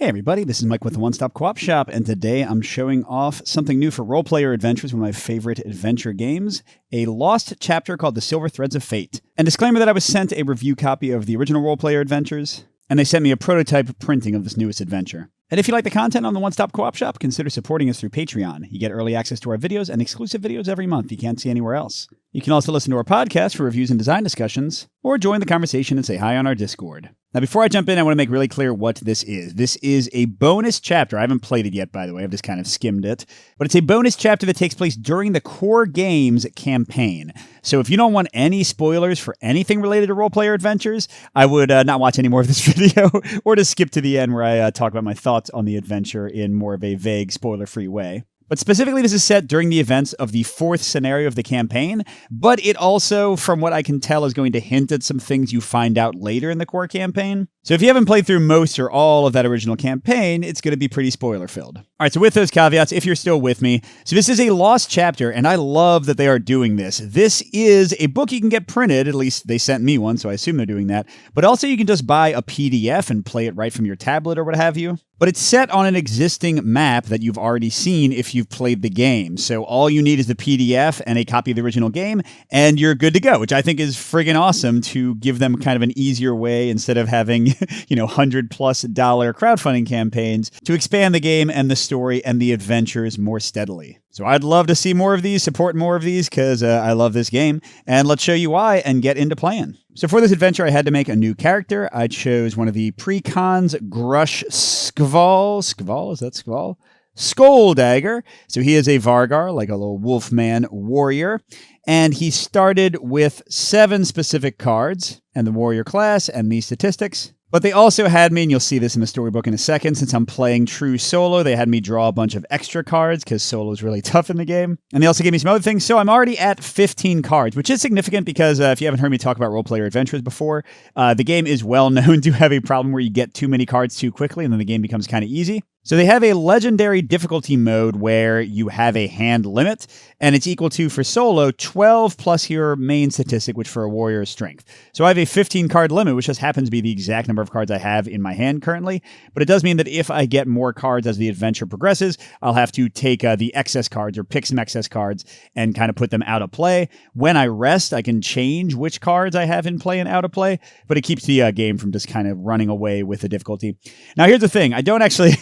Hey everybody, this is Mike with the One Stop Co-op Shop, and today I'm showing off something new for Role Player Adventures, one of my favorite adventure games, a lost chapter called The Silver Threads of Fate. And disclaimer that I was sent a review copy of the original Role Player Adventures, and they sent me a prototype printing of this newest adventure. And if you like the content on the One Stop Co-op Shop, consider supporting us through Patreon. You get early access to our videos and exclusive videos every month you can't see anywhere else. You can also listen to our podcast for reviews and design discussions, or join the conversation and say hi on our Discord. Now, before I jump in, I want to make really clear what this is. This is a bonus chapter. I haven't played it yet, by the way. I've just kind of skimmed it. But it's a bonus chapter that takes place during the core game's campaign. So if you don't want any spoilers for anything related to Role Player Adventures, I would not watch any more of this video, or just skip to the end where I talk about my thoughts on the adventure in more of a vague, spoiler-free way. But specifically, this is set during the events of the fourth scenario of the campaign, but it also, from what I can tell, is going to hint at some things you find out later in the core campaign. So if you haven't played through most or all of that original campaign, it's going to be pretty spoiler-filled. All right, so with those caveats, if you're still with me, so this is a lost chapter, and I love that they are doing this. This is a book you can get printed, at least they sent me one, so I assume they're doing that, but also you can just buy a PDF and play it right from your tablet or what have you. But it's set on an existing map that you've already seen if you've played the game. So all you need is the PDF and a copy of the original game, and you're good to go, which I think is friggin' awesome to give them kind of an easier way instead of having, $100+ crowdfunding campaigns to expand the game and the story and the adventures more steadily. So I'd love to see more of these, support more of these, because I love this game, and let's show you why and get into playing. So for this adventure, I had to make a new character. I chose one of the Precon's Grush Skval. Skval? Is that Skval? Skoldagger. So he is a Vargar, like a little wolfman warrior. And he started with 7 specific cards, and the warrior class, and these statistics. But they also had me, and you'll see this in the storybook in a second, since I'm playing true solo, they had me draw a bunch of extra cards, because solo is really tough in the game. And they also gave me some other things, so I'm already at 15 cards, which is significant because if you haven't heard me talk about Role Player Adventures before, the game is well known to have a problem where you get too many cards too quickly, and then the game becomes kind of easy. So they have a legendary difficulty mode where you have a hand limit, and it's equal to, for solo, 12 plus your main statistic, which for a warrior is strength. So I have a 15 card limit, which just happens to be the exact number of cards I have in my hand currently, but it does mean that if I get more cards as the adventure progresses, I'll have to take the excess cards or pick some excess cards and kind of put them out of play. When I rest, I can change which cards I have in play and out of play, but it keeps the game from just kind of running away with the difficulty. Now here's the thing, I don't actually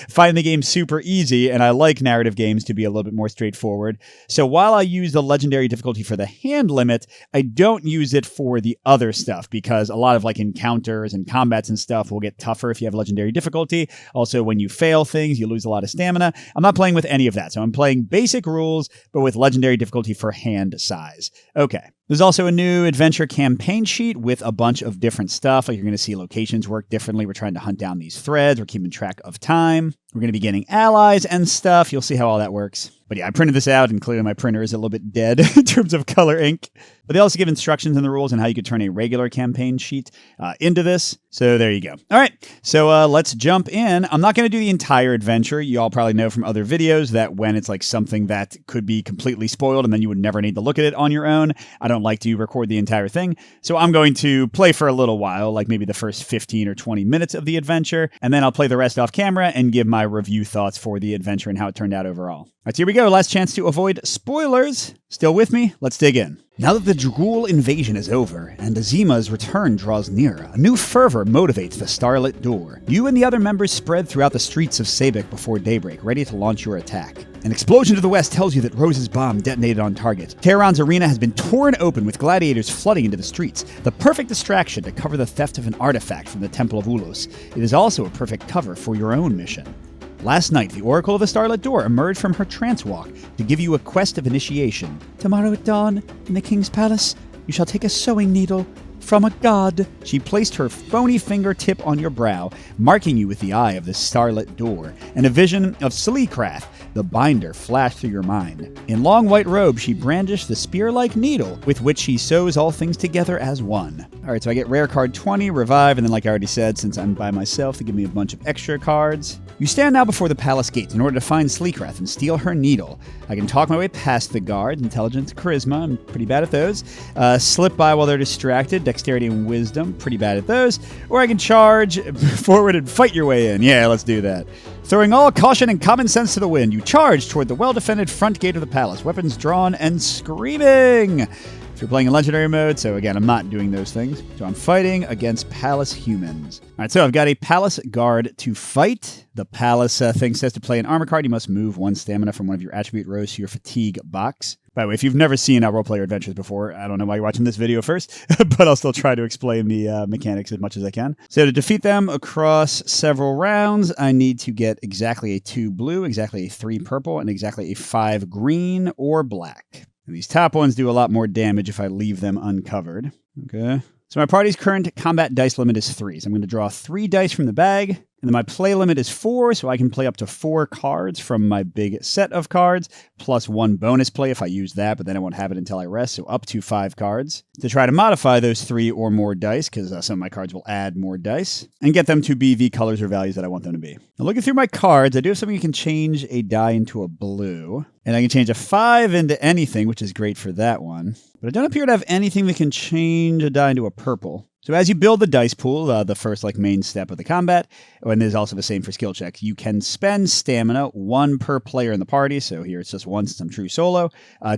find the game super easy, and I like narrative games to be a little bit more straightforward. So while I use the legendary difficulty for the hand limit, I don't use it for the other stuff, because a lot of encounters and combats and stuff will get tougher if you have legendary difficulty. Also, when you fail things, you lose a lot of stamina. I'm not playing with any of that, so I'm playing basic rules, but with legendary difficulty for hand size. Okay. There's also a new adventure campaign sheet with a bunch of different stuff. Like you're going to see locations work differently. We're trying to hunt down these threads. We're keeping track of time. We're going to be getting allies and stuff. You'll see how all that works. But yeah, I printed this out, and clearly my printer is a little bit dead in terms of color ink. But they also give instructions in the rules on how you could turn a regular campaign sheet into this. So there you go. All right, so let's jump in. I'm not going to do the entire adventure. You all probably know from other videos that when it's something that could be completely spoiled and then you would never need to look at it on your own, I don't like to record the entire thing. So I'm going to play for a little while, like maybe the first 15 or 20 minutes of the adventure, and then I'll play the rest off camera and give my review thoughts for the adventure and how it turned out overall. All right, so here we go. Last chance to avoid spoilers. Still with me? Let's dig in. Now that the Dragul invasion is over, and Azima's return draws near, a new fervor motivates the Starlit Door. You and the other members spread throughout the streets of Sabik before daybreak, ready to launch your attack. An explosion to the west tells you that Rose's bomb detonated on target. Tehran's arena has been torn open with gladiators flooding into the streets, the perfect distraction to cover the theft of an artifact from the Temple of Ulos. It is also a perfect cover for your own mission. Last night, the Oracle of the Starlit Door emerged from her trance walk to give you a quest of initiation. Tomorrow at dawn, in the king's palace, you shall take a sewing needle from a god. She placed her bony fingertip on your brow, marking you with the eye of the Starlit Door, and a vision of Salikrath, The binder flashed through your mind. In long white robe, she brandished the spear-like needle with which she sews all things together as one. All right, so I get rare card 20, revive, and then like I already said, since I'm by myself, they give me a bunch of extra cards. You stand now before the palace gates in order to find Sleekrath and steal her needle. I can talk my way past the guards, intelligence, charisma, I'm pretty bad at those. Slip by while they're distracted, dexterity and wisdom, pretty bad at those. Or I can charge forward and fight your way in. Yeah, let's do that. Throwing all caution and common sense to the wind, you charge toward the well-defended front gate of the palace, weapons drawn and screaming. If you're playing in legendary mode, so again, I'm not doing those things. So I'm fighting against palace humans. All right, so I've got a palace guard to fight. The palace thing says to play an armor card, you must move 1 stamina from one of your attribute rows to your fatigue box. By the way, if you've never seen Roleplayer Adventures before, I don't know why you're watching this video first, but I'll still try to explain the mechanics as much as I can. So to defeat them across several rounds, I need to get exactly a 2 blue, exactly a 3 purple, and exactly a 5 green or black. And these top ones do a lot more damage if I leave them uncovered. Okay. So my party's current combat dice limit is 3. So I'm going to draw 3 dice from the bag. And then my play limit is 4, so I can play up to 4 cards from my big set of cards, plus 1 bonus play if I use that, but then I won't have it until I rest, so up to 5 cards. To try to modify those 3 or more dice, because some of my cards will add more dice, and get them to be the colors or values that I want them to be. Now looking through my cards, I do have something you can change a die into a blue, and I can change a 5 into anything, which is great for that one. But I don't appear to have anything that can change a die into a purple. So as you build the dice pool, the first main step of the combat, and there's also the same for skill checks, you can spend stamina, 1 per player in the party, so here it's just 1 since I'm true solo,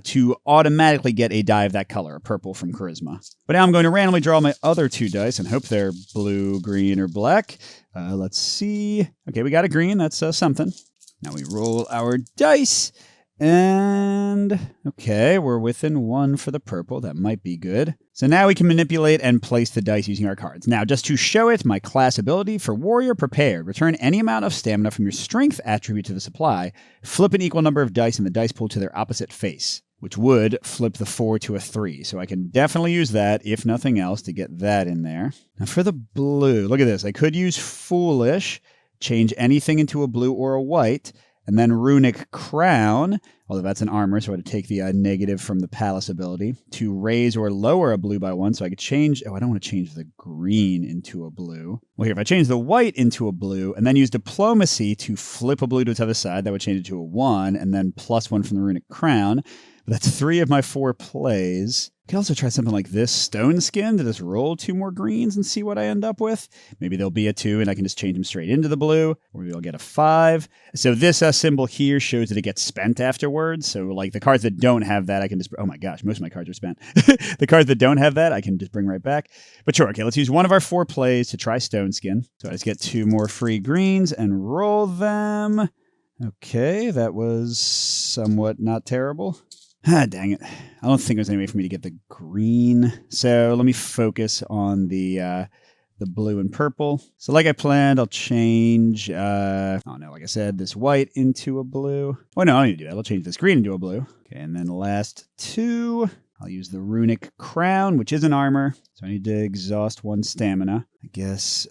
to automatically get a die of that color, a purple from charisma. But now I'm going to randomly draw my other 2 dice and hope they're blue, green, or black. Let's see. Okay, we got a green, that's something. Now we roll our dice. And, okay, we're within 1 for the purple. That might be good. So now we can manipulate and place the dice using our cards. Now, just to show it, my class ability for Warrior Prepared. Return any amount of stamina from your strength attribute to the supply. Flip an equal number of dice in the dice pool to their opposite face, which would flip the 4 to a 3. So I can definitely use that, if nothing else, to get that in there. Now for the blue, look at this. I could use Foolish, change anything into a blue or a white, and then Runic Crown, although that's an armor, so I had to take the negative from the Palace ability, to raise or lower a blue by 1, so I could change, I don't want to change the green into a blue. Well, here, if I change the white into a blue, and then use Diplomacy to flip a blue to the other side, that would change it to a 1, and then +1 from the Runic Crown. But that's 3 of my 4 plays. I could also try something like this, Stone Skin, to just roll 2 more greens and see what I end up with. Maybe there'll be a 2 and I can just change them straight into the blue, or maybe I'll get a 5. So this symbol here shows that it gets spent afterwards. So like the cards that don't have that, I can just, oh my gosh, most of my cards are spent. The cards that don't have that, I can just bring right back. But sure, okay, let's use one of our 4 plays to try Stone Skin. So I just get 2 more free greens and roll them. Okay, that was somewhat not terrible. Ah, dang it. I don't think there's any way for me to get the green. So let me focus on the blue and purple. So like I planned, I'll change, like I said, this white into a blue. Oh, no, I don't need to do that. I'll change this green into a blue. Okay, and then last 2, I'll use the Runic Crown, which is an armor. So I need to exhaust 1 stamina. I guess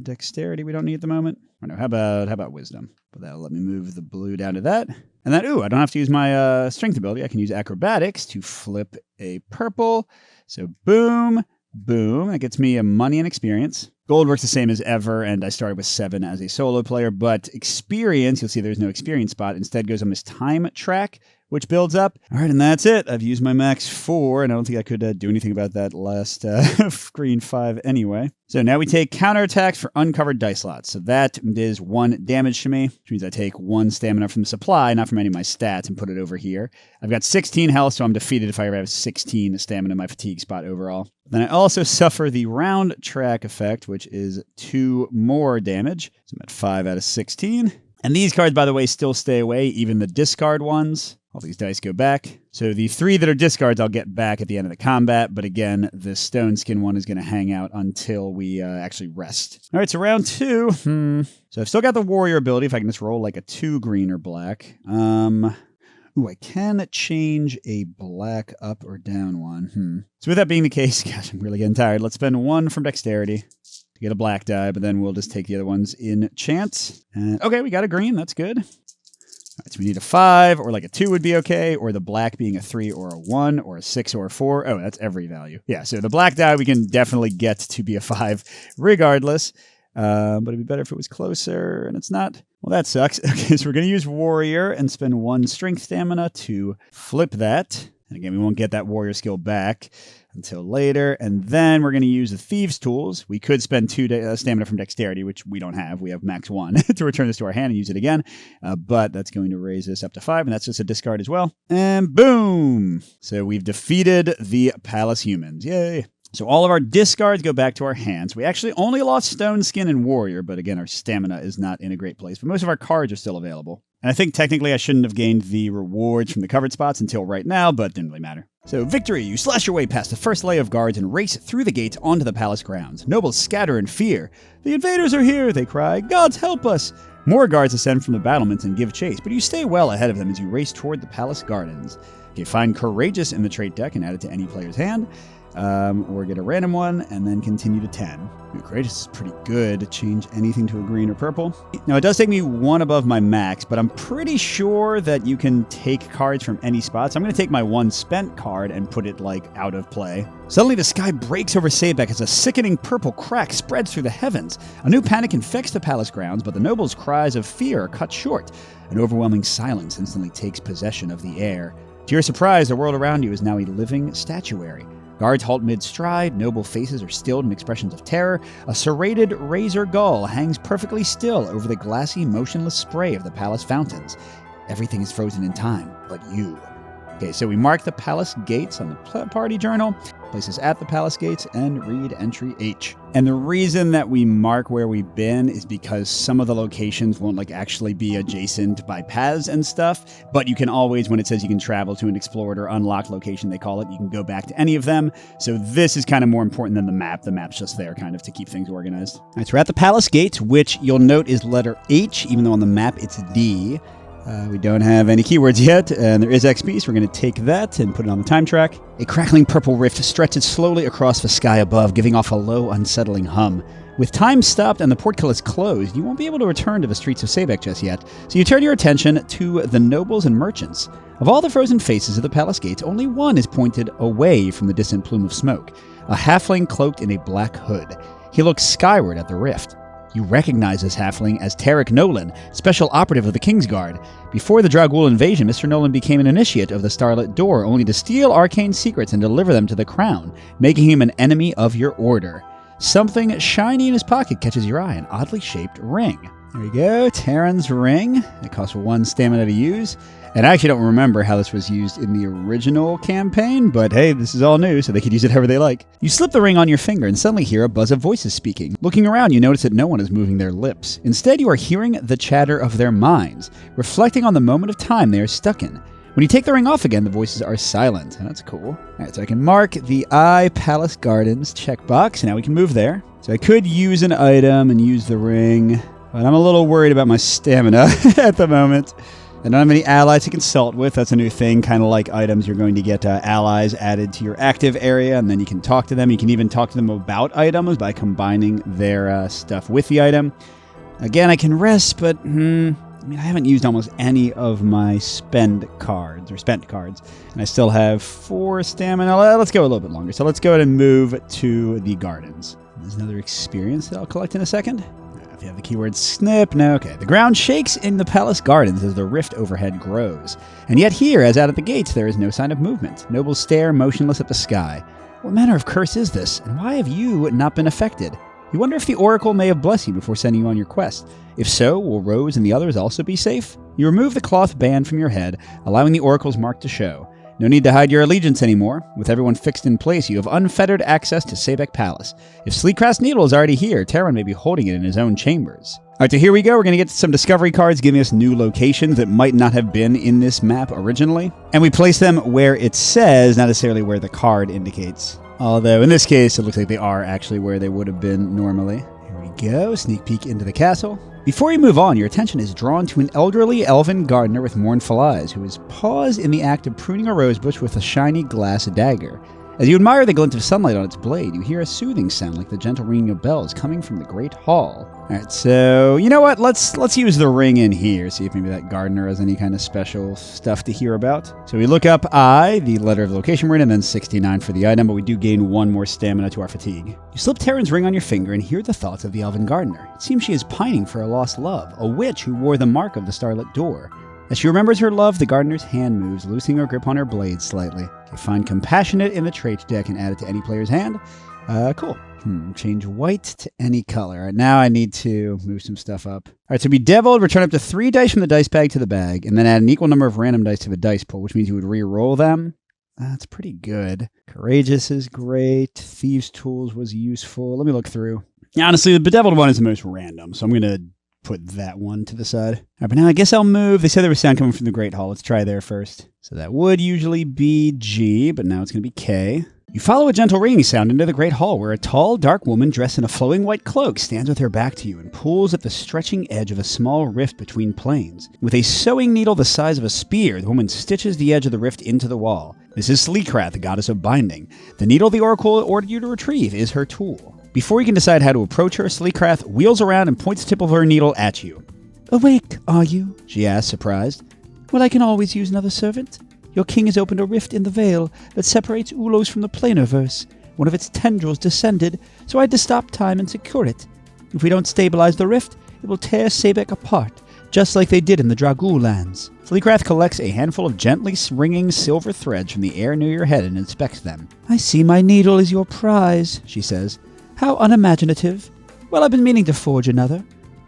dexterity we don't need at the moment. Or no, how about wisdom? But that'll let me move the blue down to that. And then, I don't have to use my strength ability. I can use acrobatics to flip a purple. So boom, boom. That gets me a money and experience. Gold works the same as ever, and I started with 7 as a solo player. But experience, you'll see there's no experience spot. Instead goes on this time track, which builds up. All right, and that's it. I've used my max 4, and I don't think I could do anything about that last green 5 anyway. So now we take counterattacks for uncovered dice slots. So that is 1 damage to me, which means I take 1 stamina from the supply, not from any of my stats, and put it over here. I've got 16 health, so I'm defeated if I ever have 16 stamina in my fatigue spot overall. Then I also suffer the round track effect, which is 2 more damage. So I'm at 5 out of 16. And these cards, by the way, still stay away, even the discard ones. All these dice go back. So the 3 that are discards I'll get back at the end of the combat, but again, the Stone Skin one is going to hang out until we actually rest. All right, so round 2. So I've still got the Warrior ability, if I can just roll like a 2 green or black. I can change a black up or down one. So with that being the case, gosh, I'm really getting tired. Let's spend 1 from Dexterity to get a black die, but then we'll just take the other ones in chance. Okay, we got a green. That's good. So we need a 5, or like a 2 would be okay, or the black being a 3 or a 1, or a 6 or a 4. Oh, that's every value. Yeah, so the black die we can definitely get to be a 5 regardless. But it'd be better if it was closer, and it's not. Well, that sucks. Okay, so we're going to use Warrior and spend 1 Strength Stamina to flip that. And again, we won't get that Warrior skill back until later. And then we're going to use the Thieves' Tools. We could spend 2 stamina from Dexterity, which we don't have. We have max 1 to return this to our hand and use it again. But that's going to raise this up to 5, and that's just a discard as well. And boom! So we've defeated the Palace Humans. Yay! So all of our discards go back to our hands. We actually only lost Stone Skin and Warrior, but again, our stamina is not in a great place. But most of our cards are still available. And I think technically I shouldn't have gained the rewards from the covered spots until right now, but didn't really matter. So victory! You slash your way past the first layer of guards and race through the gates onto the palace grounds. Nobles scatter in fear. The invaders are here, they cry. Gods help us! More guards ascend from the battlements and give chase, but you stay well ahead of them as you race toward the palace gardens. You find Courageous in the trait deck and add it to any player's hand. Or get a random one, and then continue to 10. Ooh, Courageous is pretty good. Change anything to a green or purple. Now, it does take me 1 above my max, but I'm pretty sure that you can take cards from any spot. So I'm going to take my 1 spent card and put it, like, out of play. Suddenly, the sky breaks over Sabek as a sickening purple crack spreads through the heavens. A new panic infects the palace grounds, but the nobles' cries of fear are cut short. An overwhelming silence instantly takes possession of the air. To your surprise, the world around you is now a living statuary. Guards halt mid-stride, noble faces are stilled in expressions of terror. A serrated razor gull hangs perfectly still over the glassy, motionless spray of the palace fountains. Everything is frozen in time, but you. Okay, so we mark the palace gates on the party journal, place us at the palace gates, and read entry H. And the reason that we mark where we've been is because some of the locations won't like actually be adjacent by paths and stuff, but you can always, when it says you can travel to an explored or unlocked location, they call it, you can go back to any of them. So this is kind of more important than the map. The map's just there kind of to keep things organized. All right, so we're at the palace gates, which you'll note is letter H, even though on the map it's D. We don't have any keywords yet, and there is XP, so we're going to take that and put it on the time track. A crackling purple rift stretches slowly across the sky above, giving off a low, unsettling hum. With time stopped and the portcullis closed, you won't be able to return to the streets of Sabek just yet, so you turn your attention to the nobles and merchants. Of all the frozen faces of the palace gates, only one is pointed away from the distant plume of smoke, a halfling cloaked in a black hood. He looks skyward at the rift. You recognize this halfling as Tarek Nolan, special operative of the Kingsguard. Before the Dragul invasion, Mr. Nolan became an initiate of the Starlit Door, only to steal arcane secrets and deliver them to the Crown, making him an enemy of your order. Something shiny in his pocket catches your eye, an oddly shaped ring. There we go, Terran's ring. It costs 1 stamina to use. And I actually don't remember how this was used in the original campaign, but hey, this is all new, so they could use it however they like. You slip the ring on your finger and suddenly hear a buzz of voices speaking. Looking around, you notice that no one is moving their lips. Instead, you are hearing the chatter of their minds, reflecting on the moment of time they are stuck in. When you take the ring off again, the voices are silent. That's cool. All right, so I can mark the I Palace Gardens checkbox, and now we can move there. So I could use an item and use the ring, but I'm a little worried about my stamina at the moment. I don't have any allies to consult with. That's a new thing, kind of like items. You're going to get allies added to your active area, and then you can talk to them. You can even talk to them about items by combining their stuff with the item. Again, I can rest, but I haven't used almost any of my spent cards, and I still have 4 stamina. Let's go a little bit longer. So let's go ahead and move to the gardens. There's another experience that I'll collect in a second. If you have the keyword snip, no, okay. The ground shakes in the palace gardens as the rift overhead grows. And yet here, as out at the gates, there is no sign of movement. Nobles stare motionless at the sky. What manner of curse is this, and why have you not been affected? You wonder if the Oracle may have blessed you before sending you on your quest. If so, will Rose and the others also be safe? You remove the cloth band from your head, allowing the Oracle's mark to show. No need to hide your allegiance anymore. With everyone fixed in place, you have unfettered access to Sabek Palace. If Sleekcraft's Needle is already here, Terran may be holding it in his own chambers. Alright, so here we go. We're going to get some discovery cards giving us new locations that might not have been in this map originally. And we place them where it says, not necessarily where the card indicates. Although, in this case, it looks like they are actually where they would have been normally. Here we go. Sneak peek into the castle. Before you move on, your attention is drawn to an elderly elven gardener with mournful eyes, who is paused in the act of pruning a rosebush with a shiny glass dagger. As you admire the glint of sunlight on its blade, you hear a soothing sound like the gentle ringing of bells coming from the great hall. Alright, so, you know what? Let's use the ring in here, see if maybe that gardener has any kind of special stuff to hear about. So we look up I, the letter of the location we're in, and then 69 for the item, but we do gain 1 more stamina to our fatigue. You slip Terran's ring on your finger and hear the thoughts of the elven gardener. It seems she is pining for a lost love, a witch who wore the mark of the starlit door. As she remembers her love, the gardener's hand moves, loosening her grip on her blade slightly. You find compassionate in the trait deck and add it to any player's hand. Cool. Change white to any color. All right, now I need to move some stuff up. All right, so bedeviled, return up to 3 dice from the dice bag to the bag, and then add an equal number of random dice to the dice pool, which means you would re-roll them. That's pretty good. Courageous is great. Thieves' Tools was useful. Let me look through. Honestly, the bedeviled one is the most random, so I'm going to put that one to the side. All right, but now I guess I'll move. They said there was sound coming from the Great Hall. Let's try there first. So that would usually be G, but now it's going to be K. You follow a gentle ringing sound into the Great Hall, where a tall, dark woman dressed in a flowing white cloak stands with her back to you and pulls at the stretching edge of a small rift between planes. With a sewing needle the size of a spear, the woman stitches the edge of the rift into the wall. This is Sleekrath, the goddess of binding. The needle the oracle ordered you to retrieve is her tool. Before you can decide how to approach her, Sleekrath wheels around and points the tip of her needle at you. "Awake, are you?" she asks, surprised. "Well, I can always use another servant. Your king has opened a rift in the veil that separates Ulos from the Planarverse. One of its tendrils descended, so I had to stop time and secure it. If we don't stabilize the rift, it will tear Sabek apart, just like they did in the Dragul lands." Sleekrath collects a handful of gently ringing silver threads from the air near your head and inspects them. "I see my needle is your prize," she says. "How unimaginative. Well, I've been meaning to forge another.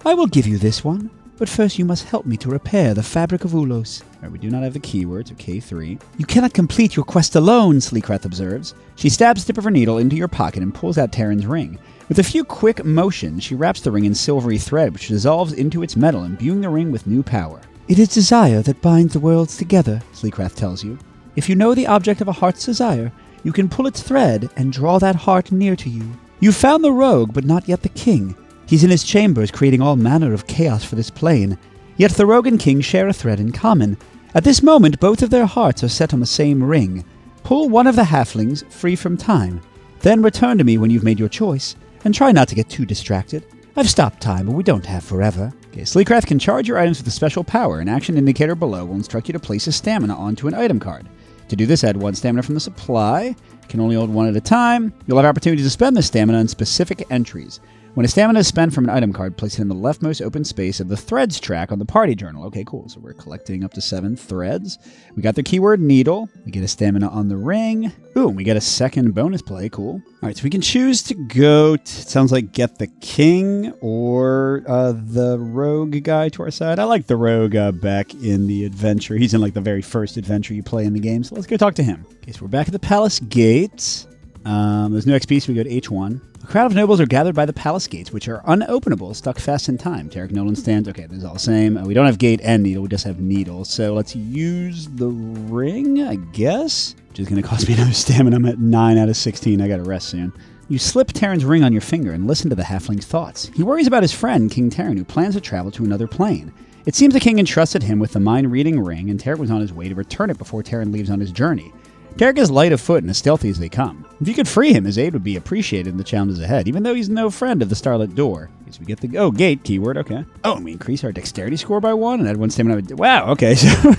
I will give you this one. But first you must help me to repair the fabric of Ulos." All right, we do not have the keyword, so K3. "You cannot complete your quest alone," Sleekrath observes. She stabs the tip of her needle into your pocket and pulls out Terran's ring. With a few quick motions, she wraps the ring in silvery thread, which dissolves into its metal, imbuing the ring with new power. "It is desire that binds the worlds together," Sleekrath tells you. "If you know the object of a heart's desire, you can pull its thread and draw that heart near to you. You've found the rogue, but not yet the king. He's in his chambers creating all manner of chaos for this plane. Yet the rogue and king share a thread in common. At this moment, both of their hearts are set on the same ring. Pull one of the halflings free from time. Then return to me when you've made your choice, and try not to get too distracted. I've stopped time, but we don't have forever." Okay, Sleekrath can charge your items with a special power. An action indicator below will instruct you to place a stamina onto an item card. To do this, add 1 stamina from the supply. Can only hold 1 at a time. You'll have opportunity to spend this stamina on specific entries. When a stamina is spent from an item card, place it in the leftmost open space of the threads track on the party journal. Okay, cool. So we're collecting up to 7 threads. We got the keyword needle. We get a stamina on the ring. Ooh, we get a second bonus play. Cool. All right, so we can choose to go, it sounds like get the king or the rogue guy to our side. I like the rogue back in the adventure. He's in like the very first adventure you play in the game. So let's go talk to him. Okay, so we're back at the palace gates. There's no XP, so we go to H1. A crowd of nobles are gathered by the palace gates, which are unopenable, stuck fast in time. Tarek Nolan stands. Okay, this is all the same. We don't have gate and needle. We just have needle. So let's use the ring, I guess, which is going to cost me another stamina. I'm at 9 out of 16. I got to rest soon. You slip Terran's ring on your finger and listen to the halfling's thoughts. He worries about his friend, King Terran, who plans to travel to another plane. It seems the king entrusted him with the mind-reading ring, and Tarek was on his way to return it before Terran leaves on his journey. Tarek is light of foot and as stealthy as they come. If you could free him, his aid would be appreciated in the challenges ahead, even though he's no friend of the Starlit Door. Okay, so we get the gate keyword, okay. Oh, and we increase our dexterity score by 1 and add 1 stamina. Wow, okay, so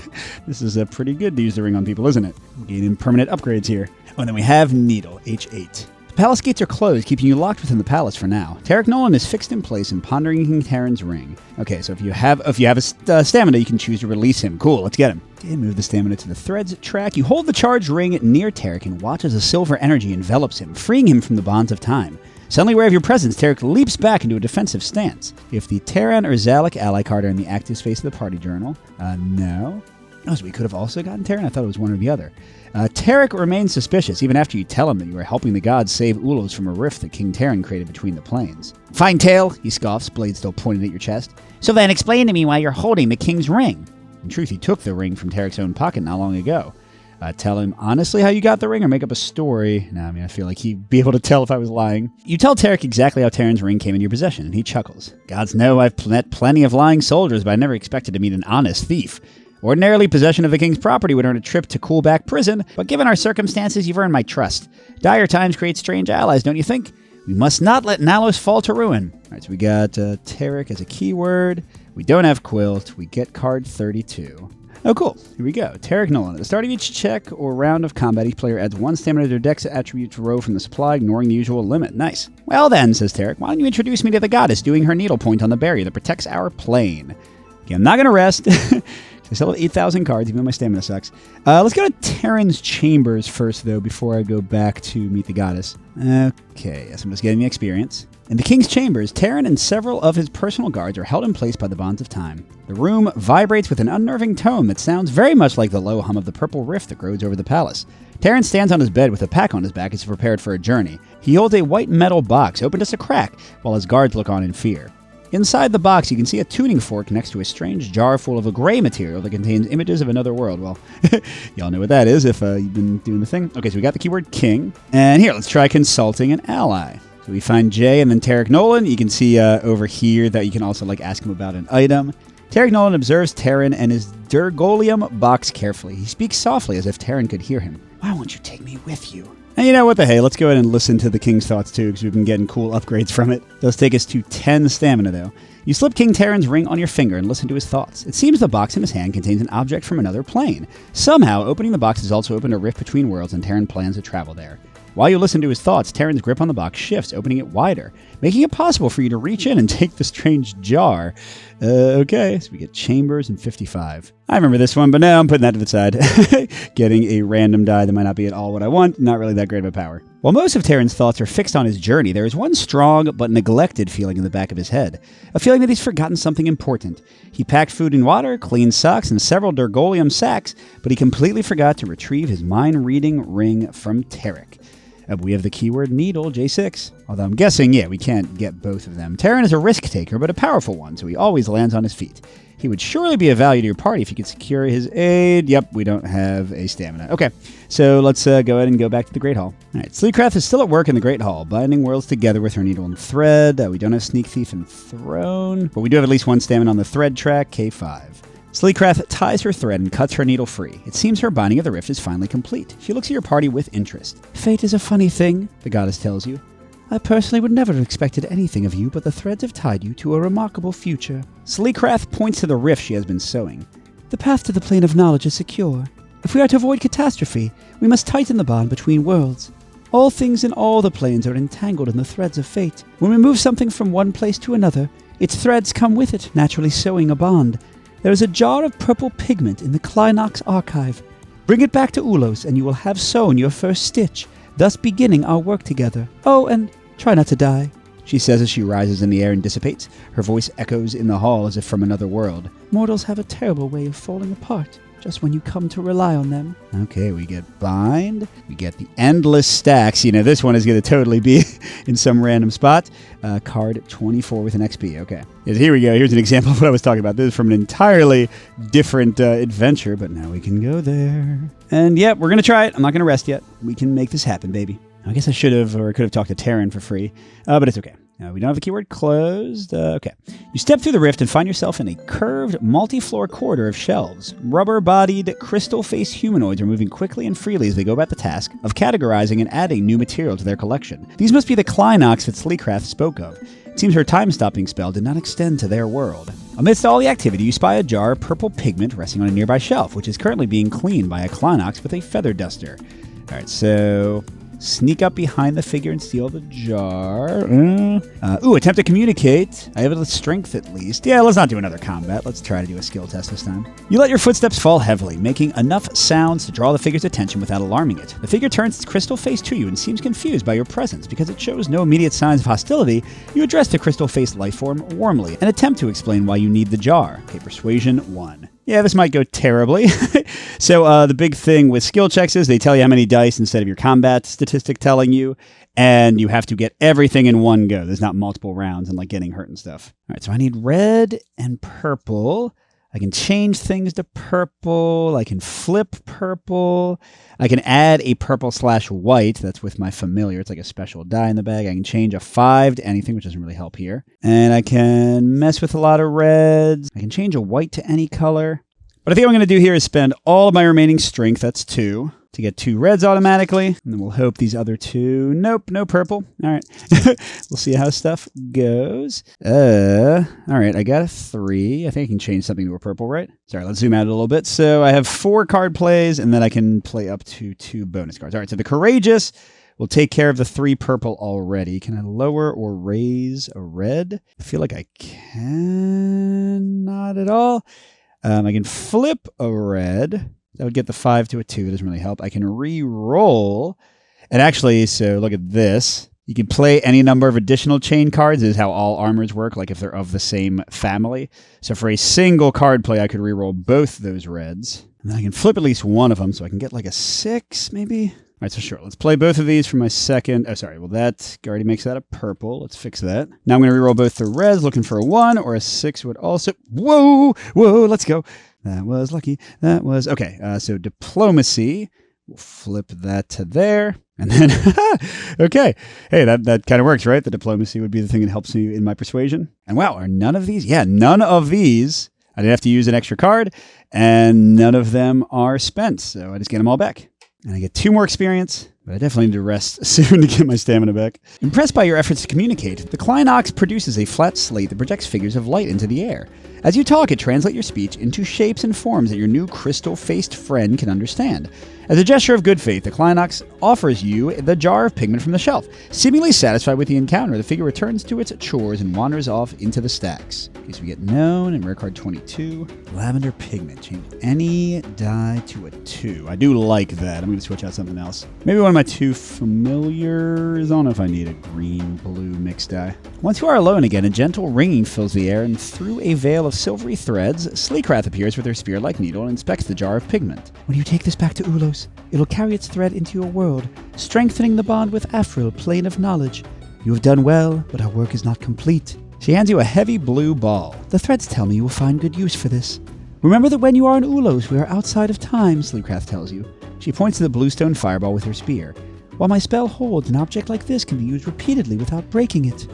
this is pretty good to use the ring on people, isn't it? Gaining permanent upgrades here. Oh, and then we have needle, H8. The palace gates are closed, keeping you locked within the palace for now. Tarek Nolan is fixed in place and pondering King Terran's ring. Okay, so if you have a stamina, you can choose to release him. Cool, let's get him. Okay, move the stamina to the threads track. You hold the charged ring near Tarek and watch as a silver energy envelops him, freeing him from the bonds of time. Suddenly aware of your presence, Tarek leaps back into a defensive stance. If the Terran or Zalek ally card are in the active space of the party journal, no. Oh, so we could have also gotten Terran? I thought it was one or the other. Tarek remains suspicious, even after you tell him that you are helping the gods save Ulos from a rift that King Terran created between the planes. "Fine tale," he scoffs, blade still pointed at your chest. "So then explain to me why you're holding the king's ring." In truth, he took the ring from Tarek's own pocket not long ago. Tell him honestly how you got the ring or make up a story. No, I feel like he'd be able to tell if I was lying. You tell Tarek exactly how Terran's ring came in your possession, and he chuckles. "Gods know I've met plenty of lying soldiers, but I never expected to meet an honest thief. Ordinarily, possession of the king's property would earn a trip to Coolback Prison, but given our circumstances, you've earned my trust. Dire times create strange allies, don't you think? We must not let Nalos fall to ruin. All right, so we got Tarek as a keyword. We don't have Quilt. We get card 32. Oh, cool. Here we go. Tarek Nolan. At the start of each check or round of combat, each player adds 1 stamina to their dex attribute row from the supply, ignoring the usual limit. Nice. Well then, says Tarek, why don't you introduce me to the goddess doing her needlepoint on the barrier that protects our plane? Okay, I'm not going to rest. I still have 8,000 cards, even though my stamina sucks. Let's go to Terran's Chambers first, though, before I go back to meet the goddess. Okay, yes, I'm just getting the experience. In the King's Chambers, Terran and several of his personal guards are held in place by the bonds of time. The room vibrates with an unnerving tone that sounds very much like the low hum of the purple rift that grows over the palace. Terran stands on his bed with a pack on his back as if prepared for a journey. He holds a white metal box open just a crack, while his guards look on in fear. Inside the box, you can see a tuning fork next to a strange jar full of a gray material that contains images of another world. Well, y'all know what that is if you've been doing the thing. Okay, so we got the keyword king. And here, let's try consulting an ally. So we find Jay and then Tarek Nolan. You can see over here that you can also ask him about an item. Tarek Nolan observes Terran and his Durgolium box carefully. He speaks softly as if Terran could hear him. Why won't you take me with you? And you know what the hey, let's go ahead and listen to the King's thoughts too, because we've been getting cool upgrades from it. Those take us to 10 stamina though. You slip King Terran's ring on your finger and listen to his thoughts. It seems the box in his hand contains an object from another plane. Somehow, opening the box has also opened a rift between worlds, and Terran plans to travel there. While you listen to his thoughts, Terran's grip on the box shifts, opening it wider, making it possible for you to reach in and take the strange jar. Okay, so we get Chambers and 55. I remember this one, but now I'm putting that to the side. Getting a random die that might not be at all what I want, not really that great of a power. While most of Terran's thoughts are fixed on his journey, there is one strong but neglected feeling in the back of his head. A feeling that he's forgotten something important. He packed food and water, clean socks, and several Durgolium sacks, but he completely forgot to retrieve his mind-reading ring from Tarek. We have the keyword needle, J6. Although I'm guessing, we can't get both of them. Terran is a risk taker, but a powerful one, so he always lands on his feet. He would surely be of value to your party if you could secure his aid. Yep, we don't have a stamina. Okay, so let's go ahead and go back to the Great Hall. All right, Sleecraft is still at work in the Great Hall, binding worlds together with her needle and thread. We don't have Sneak Thief and Throne, but we do have at least 1 stamina on the thread track, K5. Sleecraft ties her thread and cuts her needle free. It seems her binding of the rift is finally complete. She looks at your party with interest. Fate is a funny thing, the goddess tells you. I personally would never have expected anything of you, but the threads have tied you to a remarkable future. Sleecraft points to the rift she has been sewing. The path to the plane of knowledge is secure. If we are to avoid catastrophe, we must tighten the bond between worlds. All things in all the planes are entangled in the threads of fate. When we move something from one place to another, its threads come with it, naturally sewing a bond. There is a jar of purple pigment in the Clinox archive. Bring it back to Ulos, and you will have sewn your first stitch, thus beginning our work together. Oh, and try not to die, she says as she rises in the air and dissipates. Her voice echoes in the hall as if from another world. Mortals have a terrible way of falling apart, just when you come to rely on them. Okay, we get bind. We get the endless stacks. This one is going to totally be in some random spot. Card 24 with an XP. Okay. Here we go. Here's an example of what I was talking about. This is from an entirely different adventure, but now we can go there. And yep, we're going to try it. I'm not going to rest yet. We can make this happen, baby. I guess I should have or could have talked to Terran for free, but it's okay. We don't have the keyword closed. Okay. You step through the rift and find yourself in a curved, multi-floor corridor of shelves. Rubber-bodied, crystal-faced humanoids are moving quickly and freely as they go about the task of categorizing and adding new material to their collection. These must be the Clinox that Sleecraft spoke of. It seems her time-stopping spell did not extend to their world. Amidst all the activity, you spy a jar of purple pigment resting on a nearby shelf, which is currently being cleaned by a Clinox with a feather duster. All right, so sneak up behind the figure and steal the jar. Attempt to communicate. I have a strength at least. Yeah, let's not do another combat. Let's try to do a skill test this time. You let your footsteps fall heavily, making enough sounds to draw the figure's attention without alarming it. The figure turns its crystal face to you and seems confused by your presence. Because it shows no immediate signs of hostility, you address the crystal-faced lifeform warmly and attempt to explain why you need the jar. Okay, Persuasion 1. Yeah, this might go terribly. So the big thing with skill checks is they tell you how many dice instead of your combat statistic telling you, and you have to get everything in one go. There's not multiple rounds and getting hurt and stuff. All right, so I need red and purple. I can change things to purple. I can flip purple. I can add a purple/white. That's with my familiar. It's like a special die in the bag. I can change a 5 to anything, which doesn't really help here. And I can mess with a lot of reds. I can change a white to any color. What I think I'm going to do here is spend all of my remaining strength, that's 2, to get 2 reds automatically. And then we'll hope these other 2... Nope, no purple. All right. We'll see how stuff goes. All right, I got a 3. I think I can change something to a purple, right? Sorry, let's zoom out a little bit. So I have 4 card plays, and then I can play up to 2 bonus cards. All right, so the Courageous will take care of the 3 purple already. Can I lower or raise a red? I feel like I can. Not at all. I can flip a red. That would get the 5 to a 2. It doesn't really help. I can re-roll. And actually, so look at this. You can play any number of additional chain cards. This is how all armors work, like if they're of the same family. So for a single card play, I could re-roll both those reds. And then I can flip at least one of them, so I can get like a 6, maybe? All right, so sure. Let's play both of these for my second. Oh, sorry. Well, that already makes that a purple. Let's fix that. Now I'm going to re-roll both the reds, looking for a 1 or a 6 would also... Whoa! Let's go. That was lucky. That was... Okay, so Diplomacy. We'll flip that to there. And then... okay. Hey, that kind of works, right? The Diplomacy would be the thing that helps me in my persuasion. And wow, are none of these... Yeah, none of these... I didn't have to use an extra card, and none of them are spent. So I just get them all back. And I get 2 more experience, but I definitely need to rest soon to get my stamina back. Impressed by your efforts to communicate, the Kleinox produces a flat slate that projects figures of light into the air. As you talk, it translates your speech into shapes and forms that your new crystal-faced friend can understand. As a gesture of good faith, the Kleinox offers you the jar of pigment from the shelf. Seemingly satisfied with the encounter, the figure returns to its chores and wanders off into the stacks. Okay, so we get known and rare card 22. Lavender pigment. Change any die to a 2. I do like that. I'm going to switch out something else. Maybe one of my 2 familiars. I don't know if I need a green-blue mixed die. Once you are alone again, a gentle ringing fills the air, and through a veil of silvery threads, Sleekrath appears with her spear-like needle and inspects the jar of pigment. When you take this back to Ulos, it'll carry its thread into your world, strengthening the bond with Afril, Plane of Knowledge. You have done well, but our work is not complete. She hands you a heavy blue ball. The threads tell me you will find good use for this. Remember that when you are in Ulos, we are outside of time, Sleekrath tells you. She points to the bluestone fireball with her spear. While my spell holds, an object like this can be used repeatedly without breaking it.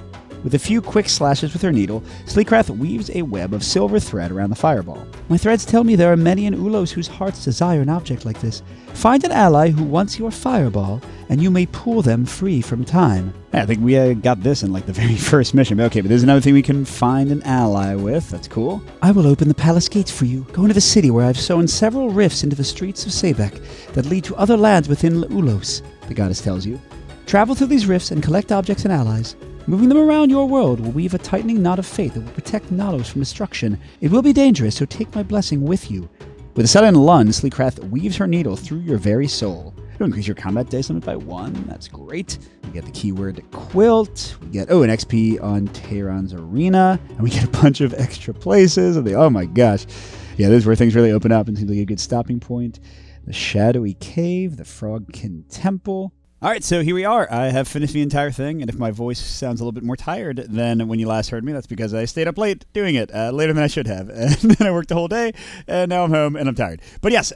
With a few quick slashes with her needle, Sleekrath weaves a web of silver thread around the fireball. My threads tell me there are many in Ulos whose hearts desire an object like this. Find an ally who wants your fireball, and you may pull them free from time. Yeah, I think we got this in like the very first mission. Okay, but there's another thing we can find an ally with. That's cool. I will open the palace gates for you. Go into the city where I've sown several rifts into the streets of Sabek that lead to other lands within Ulos, the goddess tells you. Travel through these rifts and collect objects and allies. Moving them around your world will weave a tightening knot of fate that will protect Nalos from destruction. It will be dangerous, so take my blessing with you. With a sudden lunge, Sleekrath weaves her needle through your very soul. It'll increase your combat dice limit by 1. That's great. We get the keyword quilt. We get, an XP on Tehran's Arena. And we get a bunch of extra places. Oh my gosh. Yeah, this is where things really open up and seems like a good stopping point. The Shadowy Cave, the Frogkin Temple. All right, so here we are. I have finished the entire thing, and if my voice sounds a little bit more tired than when you last heard me, that's because I stayed up late doing it, later than I should have, and then I worked the whole day, and now I'm home, and I'm tired. But yes,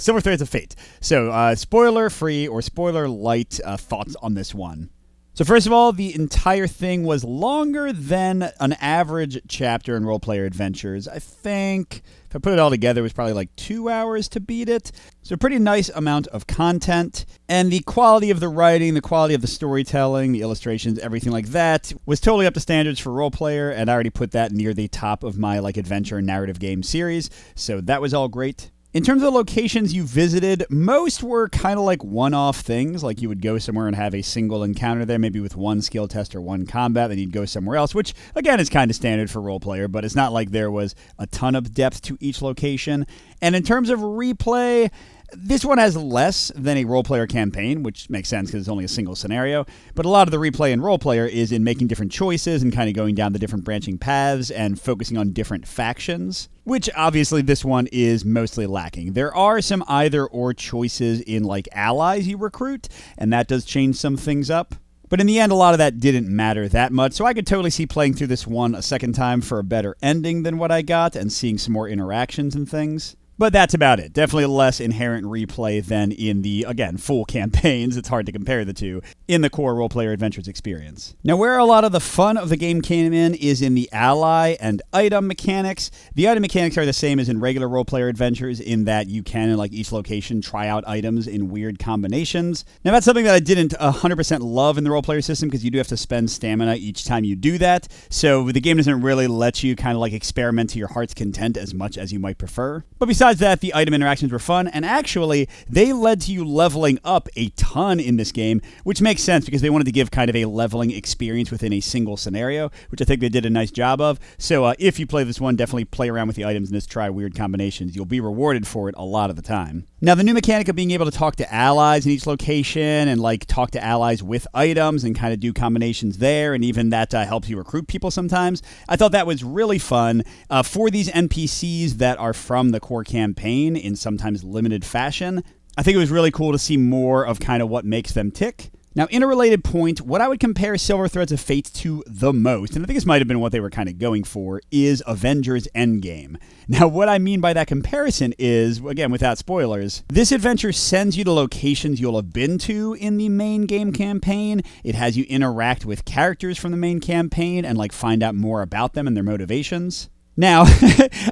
Silver Threads of Fate. So, spoiler-free or spoiler-light thoughts on this one. So first of all, the entire thing was longer than an average chapter in Role Player Adventures. I think, if I put it all together, it was probably like 2 hours to beat it. So a pretty nice amount of content. And the quality of the writing, the quality of the storytelling, the illustrations, everything like that was totally up to standards for Role Player, and I already put that near the top of my adventure and narrative game series. So that was all great. In terms of the locations you visited, most were kind of like one-off things, like you would go somewhere and have a single encounter there, maybe with one skill test or one combat, then you'd go somewhere else, which, again, is kind of standard for Role Player, but it's not like there was a ton of depth to each location. And in terms of replay, this one has less than a role-player campaign, which makes sense because it's only a single scenario, but a lot of the replay in role-player is in making different choices and kind of going down the different branching paths and focusing on different factions, which obviously this one is mostly lacking. There are some either-or choices in allies you recruit, and that does change some things up. But in the end, a lot of that didn't matter that much, so I could totally see playing through this one a second time for a better ending than what I got and seeing some more interactions and things. But that's about it. Definitely less inherent replay than in the, again, full campaigns. It's hard to compare the two in the core Roleplayer Adventures experience. Now, where a lot of the fun of the game came in is in the ally and item mechanics. The item mechanics are the same as in regular Roleplayer Adventures in that you can, in like each location, try out items in weird combinations. Now, that's something that I didn't 100% love in the Roleplayer system because you do have to spend stamina each time you do that. So the game doesn't really let you kind of like experiment to your heart's content as much as you might prefer. But besides that, the item interactions were fun, and actually, they led to you leveling up a ton in this game, which makes sense because they wanted to give kind of a leveling experience within a single scenario, which I think they did a nice job of. So if you play this one, definitely play around with the items and just try weird combinations. You'll be rewarded for it a lot of the time. Now, the new mechanic of being able to talk to allies in each location and like talk to allies with items and kind of do combinations there, and even that helps you recruit people sometimes. I thought that was really fun for these NPCs that are from the core campaign in sometimes limited fashion. I think it was really cool to see more of kind of what makes them tick. Now, in a related point, what I would compare Silver Threads of Fate to the most, and I think this might have been what they were kind of going for, is Avengers Endgame. Now, what I mean by that comparison is, again, without spoilers, this adventure sends you to locations you'll have been to in the main game campaign. It has you interact with characters from the main campaign and like find out more about them and their motivations. Now,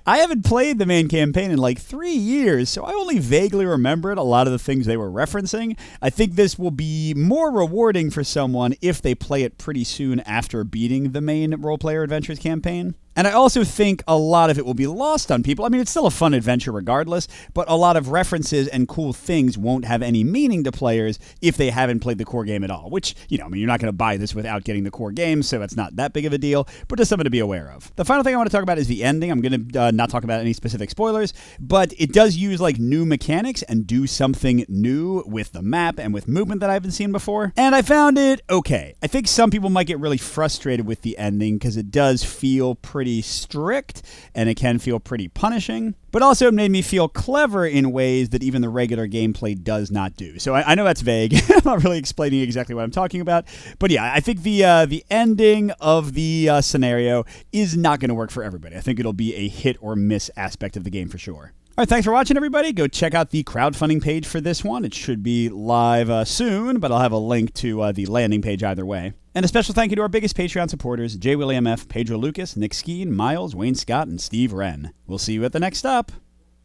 I haven't played the main campaign in like 3 years, so I only vaguely remembered a lot of the things they were referencing. I think this will be more rewarding for someone if they play it pretty soon after beating the main Roleplayer Adventures campaign. And I also think a lot of it will be lost on people. I mean, it's still a fun adventure regardless, but a lot of references and cool things won't have any meaning to players if they haven't played the core game at all, which, you know, I mean, you're not going to buy this without getting the core game, so it's not that big of a deal, but just something to be aware of. The final thing I want to talk about is the ending. I'm going to not talk about any specific spoilers, but it does use like new mechanics and do something new with the map and with movement that I haven't seen before, and I found it okay. I think some people might get really frustrated with the ending because it does feel pretty strict and it can feel pretty punishing, but also it made me feel clever in ways that even the regular gameplay does not do. So I know that's vague. I'm not really explaining exactly what I'm talking about, but yeah, I think the ending of the scenario is not going to work for everybody. I think it'll be a hit or miss aspect of the game for sure. All right, thanks for watching, everybody. Go check out the crowdfunding page for this one. It should be live soon, but I'll have a link to the landing page either way. And a special thank you to our biggest Patreon supporters, J. William F., Pedro Lucas, Nick Skeen, Miles, Wayne Scott, and Steve Wren. We'll see you at the next stop.